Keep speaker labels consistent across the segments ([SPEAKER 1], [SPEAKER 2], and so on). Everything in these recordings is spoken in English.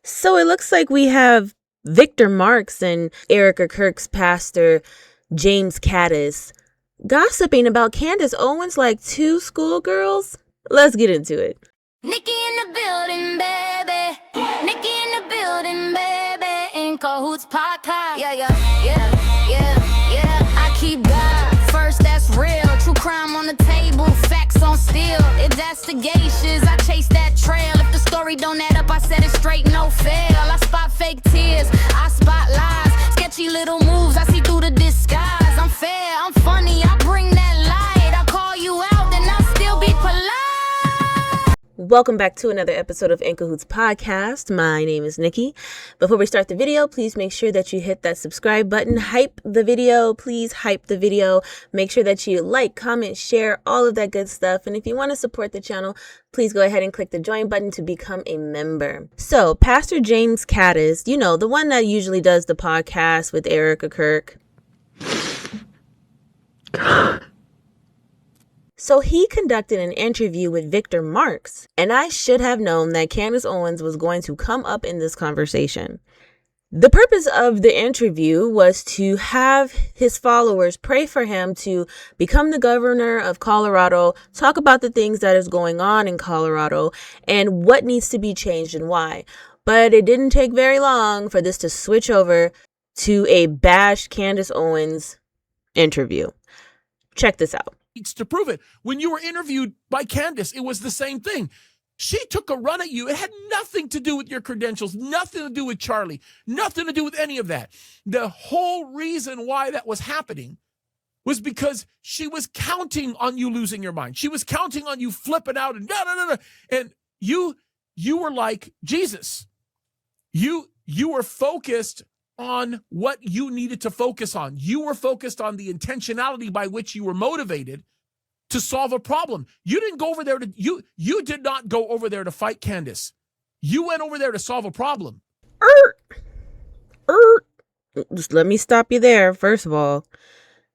[SPEAKER 1] So it looks like we have Victor Marx and Erika Kirk's Pastor James Kaddis gossiping about Candace Owens like two schoolgirls. Let's get into it.
[SPEAKER 2] Nikki in the building, baby. Nikki in the building, baby. In Cahoots podcast. Yeah. I keep God first, that's real. True crime on the table, facts on steel. Investigations, I chase that trail. If the story don't add up, I set it straight, no fail. I spot fake tears, I spot lies. Sketchy little moves, I see through the disguise. I'm fair, I'm funny, I bring that light. I call you out, then I'll still be polite.
[SPEAKER 1] Welcome back to another episode of In Cahoots Podcast. My name is Nikki. Before we start the video, please make sure that you hit that subscribe button. Hype the video. Please hype the video. Make sure that you like, comment, share, all of that good stuff. And if you want to support the channel, please go ahead and click the join button to become a member. So, Pastor James Kaddis, the one that usually does the podcast with Erika Kirk. So he conducted an interview with Victor Marx, and I should have known that Candace Owens was going to come up in this conversation. The purpose of the interview was to have his followers pray for him to become the governor of Colorado, talk about the things that is going on in Colorado and what needs to be changed and why. But it didn't take very long for this to switch over to a bash Candace Owens interview. Check this out.
[SPEAKER 3] To prove it. When you were interviewed by Candace, it was the same thing. She took a run at you. It had nothing to do with your credentials, nothing to do with Charlie, nothing to do with any of that. The whole reason why that was happening was because she was counting on you losing your mind. She was counting on you flipping out and no. And you were like Jesus. You were focused on what you needed to focus on. You were focused on the intentionality by which you were motivated to solve a problem. You didn't go over there you did not go over there to fight Candace. You went over there to solve a problem.
[SPEAKER 1] Just let me stop you there. First of all,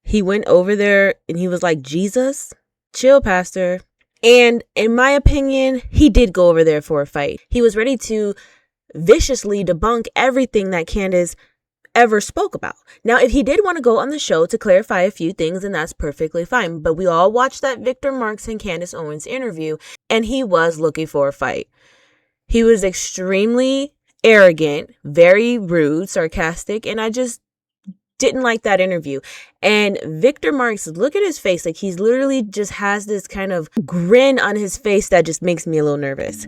[SPEAKER 1] he went over there and he was like, Jesus, chill, Pastor. And in my opinion, he did go over there for a fight. He was ready to viciously debunk everything that Candace ever spoke about. Now, if he did want to go on the show to clarify a few things, then that's perfectly fine. But we all watched that Victor Marx and Candace Owens interview, and he was looking for a fight. He was extremely arrogant, very rude, sarcastic, and I just didn't like that interview. And Victor Marx, look at his face. Like, he's literally just has this kind of grin on his face that just makes me a little nervous.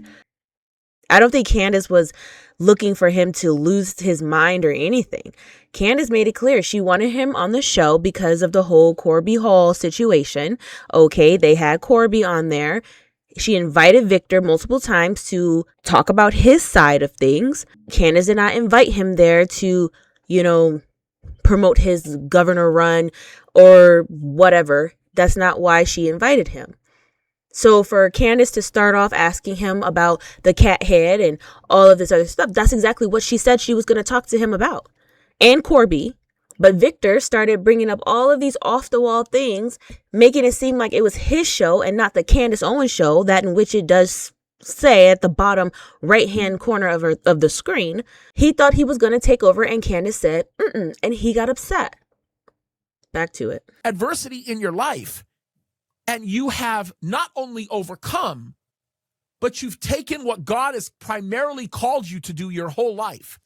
[SPEAKER 1] I don't think Candace was looking for him to lose his mind or anything. Candace made it clear she wanted him on the show because of the whole Corby Hall situation. Okay, they had Corby on there. She invited Victor multiple times to talk about his side of things. Candace did not invite him there to, promote his governor run or whatever. That's not why she invited him. So for Candace to start off asking him about the cat head and all of this other stuff, that's exactly what she said she was going to talk to him about. And Corby. But Victor started bringing up all of these off-the-wall things, making it seem like it was his show and not the Candace Owens show, that in which it does say at the bottom right-hand corner of the screen. He thought he was going to take over, and Candace said, and he got upset. Back to it.
[SPEAKER 3] Adversity in your life. And you have not only overcome, but you've taken what God has primarily called you to do your whole life.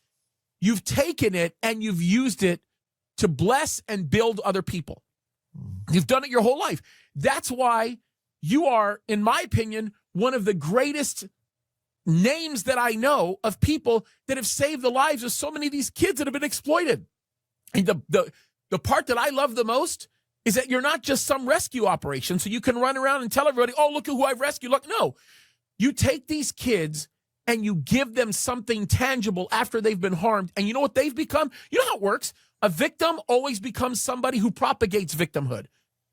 [SPEAKER 3] You've taken it and you've used it to bless and build other people. You've done it your whole life. That's why you are, in my opinion, one of the greatest names that I know of people that have saved the lives of so many of these kids that have been exploited. And the part that I love the most is that you're not just some rescue operation so you can run around and tell everybody, oh, look at who I've rescued. Look, no, you take these kids and you give them something tangible after they've been harmed. And you know what they've become? You know how it works? A victim always becomes somebody who propagates victimhood.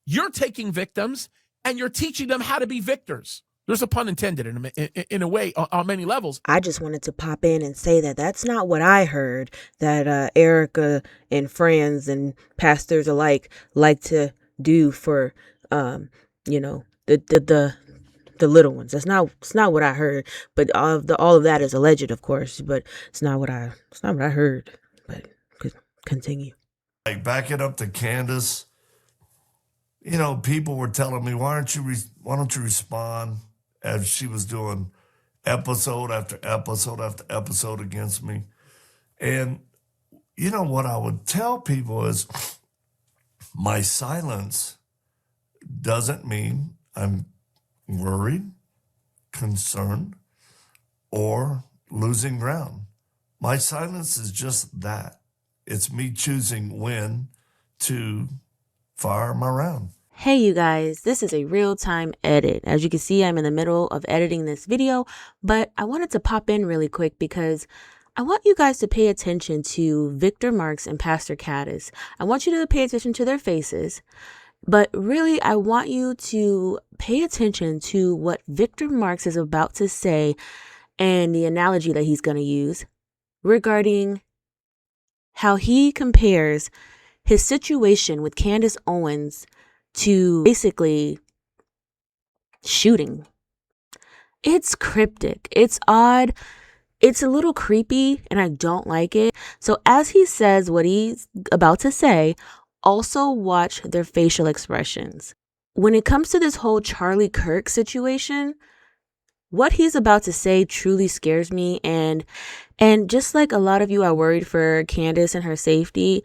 [SPEAKER 3] You're taking victims and you're teaching them how to be victors. There's a pun intended in a way on many levels.
[SPEAKER 1] I just wanted to pop in and say that that's not what I heard, that Erika and friends and pastors alike like to do for, the The little ones. It's not what I heard. But all of that is alleged, of course. But it's not what I heard. But continue.
[SPEAKER 4] Like, back it up to Candace. You know, people were telling me, why don't you respond, as she was doing episode after episode after episode against me. And you know what I would tell people is, my silence doesn't mean I'm worried, concerned, or losing ground. My silence is just that. It's me choosing when to fire my round.
[SPEAKER 1] Hey you guys, this is a real-time edit. As you can see, I'm in the middle of editing this video, but I wanted to pop in really quick because I want you guys to pay attention to Victor Marx and Pastor Kaddis. I want you to pay attention to their faces, but really I want you to pay attention to what Victor Marx is about to say and the analogy that he's going to use regarding how he compares his situation with Candace Owens to basically shooting. It's cryptic. It's odd. It's a little creepy and I don't like it. So as he says what he's about to say, also watch their facial expressions. When it comes to this whole Charlie Kirk situation, what he's about to say truly scares me. And just like a lot of you are worried for Candace and her safety,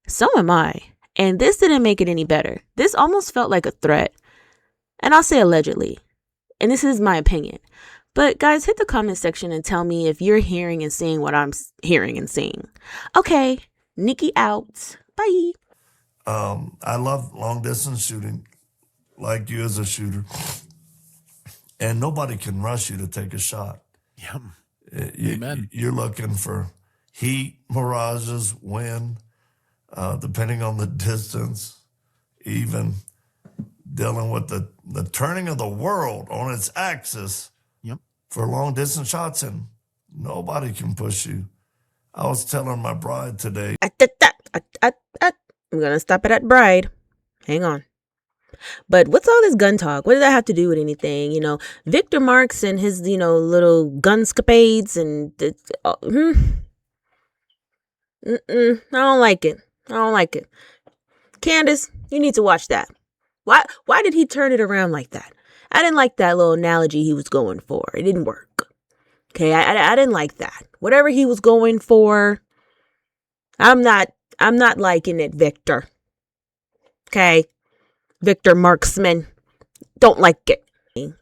[SPEAKER 1] so am I. And this didn't make it any better. This almost felt like a threat. And I'll say allegedly. And this is my opinion. But guys, hit the comment section and tell me if you're hearing and seeing what I'm hearing and seeing. Okay, Nikki out. Bye.
[SPEAKER 4] I love long distance shooting, like you as a shooter. And nobody can rush you to take a shot.
[SPEAKER 3] Yeah.
[SPEAKER 4] Amen. You're looking for heat, mirages, wind, depending on the distance, even dealing with the turning of the world on its axis.
[SPEAKER 3] Yep.
[SPEAKER 4] For long distance shots, and nobody can push you. I was telling my bride today.
[SPEAKER 1] I'm going to stop it at bride. Hang on. But what's all this gun talk? What does that have to do with anything? You know, Victor Marx and his, little gun scapades and I don't like it. I don't like it. Candace, you need to watch that. Why did he turn it around like that? I didn't like that little analogy he was going for. It didn't work. Okay, I didn't like that. Whatever he was going for, I'm not liking it, Victor. Okay, Victor Marksman, don't like it.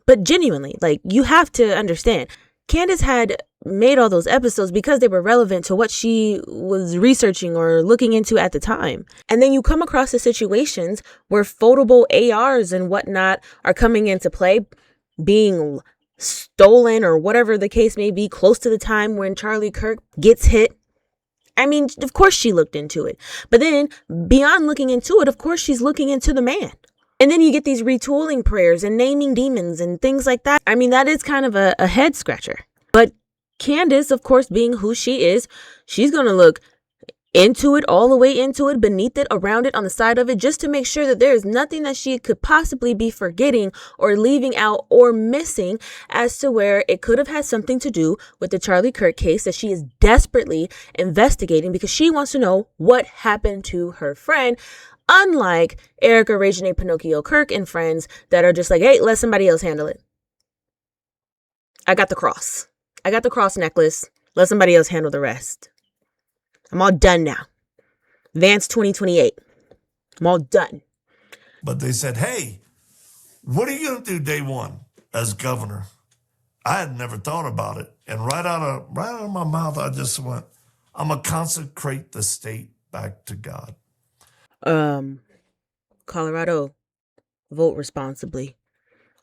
[SPEAKER 1] But genuinely, you have to understand, Candace had made all those episodes because they were relevant to what she was researching or looking into at the time. And then you come across the situations where foldable ARs and whatnot are coming into play, being stolen or whatever the case may be, close to the time when Charlie Kirk gets hit. I mean, of course she looked into it. But then beyond looking into it, of course she's looking into the man. And then you get these retooling prayers and naming demons and things like that. I mean, that is kind of a head scratcher. But Candace, of course, being who she is, she's going to look into it, all the way into it, beneath it, around it, on the side of it, just to make sure that there is nothing that she could possibly be forgetting or leaving out or missing as to where it could have had something to do with the Charlie Kirk case that she is desperately investigating because she wants to know what happened to her friend. Unlike Erika Regine Pinocchio Kirk and friends that are just like, hey, let somebody else handle it. I got the cross. I got the cross necklace. Let somebody else handle the rest. I'm all done now. Vance 2028. I'm all done.
[SPEAKER 4] But they said, hey, what are you going to do day one as governor? I had never thought about it. And right out of my mouth, I just went, I'm going to consecrate the state back to God.
[SPEAKER 1] Colorado, vote responsibly.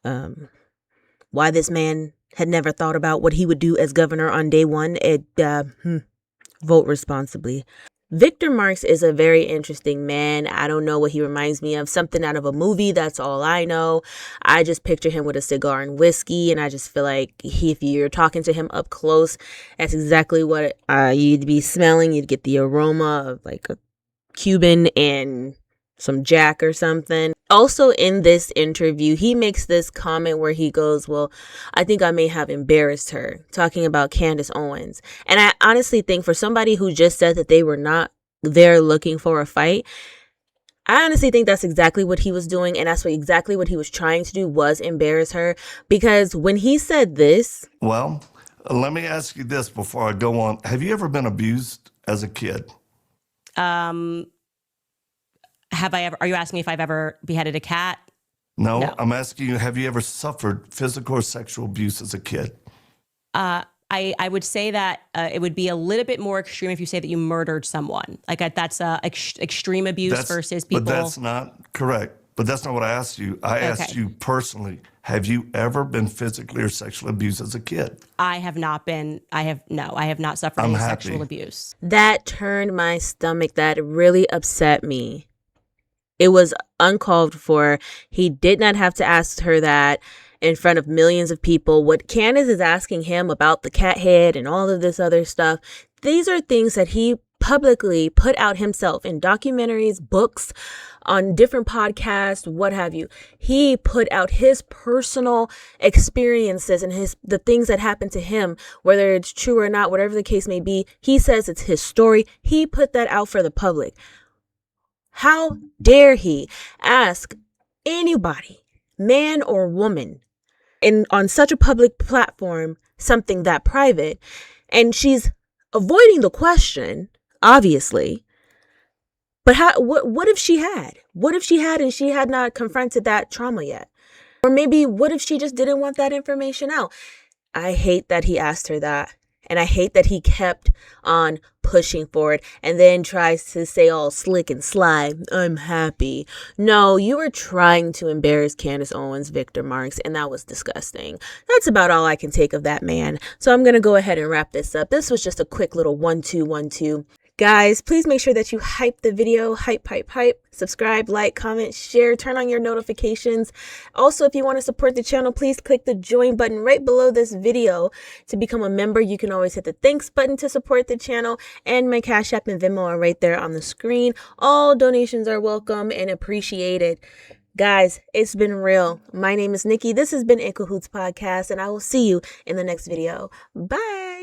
[SPEAKER 1] Why this man had never thought about what he would do as governor on day one, vote responsibly. Victor Marx is a very interesting man. I don't know what he reminds me of. Something out of a movie. That's all I know. I just picture him with a cigar and whiskey. And I just feel like if you're talking to him up close, that's exactly what you'd be smelling. You'd get the aroma of like a Cuban and some jack or something. Also in this interview, he makes this comment where he goes, well, I think I may have embarrassed her, talking about Candace Owens. And I honestly think for somebody who just said that they were not there looking for a fight, I honestly think that's exactly what he was doing. And that's exactly what he was trying to do, was embarrass her. Because when he said this.
[SPEAKER 4] Well, let me ask you this before I go on. Have you ever been abused as a kid?
[SPEAKER 5] Have I ever? Are you asking me if I've ever beheaded a cat?
[SPEAKER 4] No. I'm asking you, have you ever suffered physical or sexual abuse as a kid?
[SPEAKER 5] I would say that it would be a little bit more extreme if you say that you murdered someone. Like that's extreme abuse versus people.
[SPEAKER 4] But that's not correct. But that's not what I asked you. I asked you personally, have you ever been physically or sexually abused as a kid?
[SPEAKER 5] I have not been. I have not suffered any sexual abuse.
[SPEAKER 1] That turned my stomach. That really upset me. It was uncalled for. He did not have to ask her that in front of millions of people. What Candace is asking him about the cat head and all of this other stuff, these are things that he publicly put out himself in documentaries, books, on different podcasts, what have you. He put out his personal experiences and the things that happened to him, whether it's true or not, whatever the case may be. He says it's his story. He put that out for the public. How dare he ask anybody, man or woman, on such a public platform, something that private? And she's avoiding the question, obviously. But what if she had? What if she had and she had not confronted that trauma yet? Or maybe what if she just didn't want that information out? I hate that he asked her that. And I hate that he kept on pushing for it and then tries to say all slick and sly, I'm happy. No, you were trying to embarrass Candace Owens, Victor Marx, and that was disgusting. That's about all I can take of that man. So I'm going to go ahead and wrap this up. This was just a quick little 1-2-1-2. Guys, please make sure that you hype the video, hype, subscribe, like, comment, share, turn on your notifications. Also, if you want to support the channel, please click the join button right below this video to become a member. You can always hit the thanks button to support the channel, and my Cash App and Venmo are right there on the screen. All donations are welcome and appreciated. Guys, it's been real. My name is Nikki. This has been In Cahoots Podcast, and I will see you in the next video. Bye.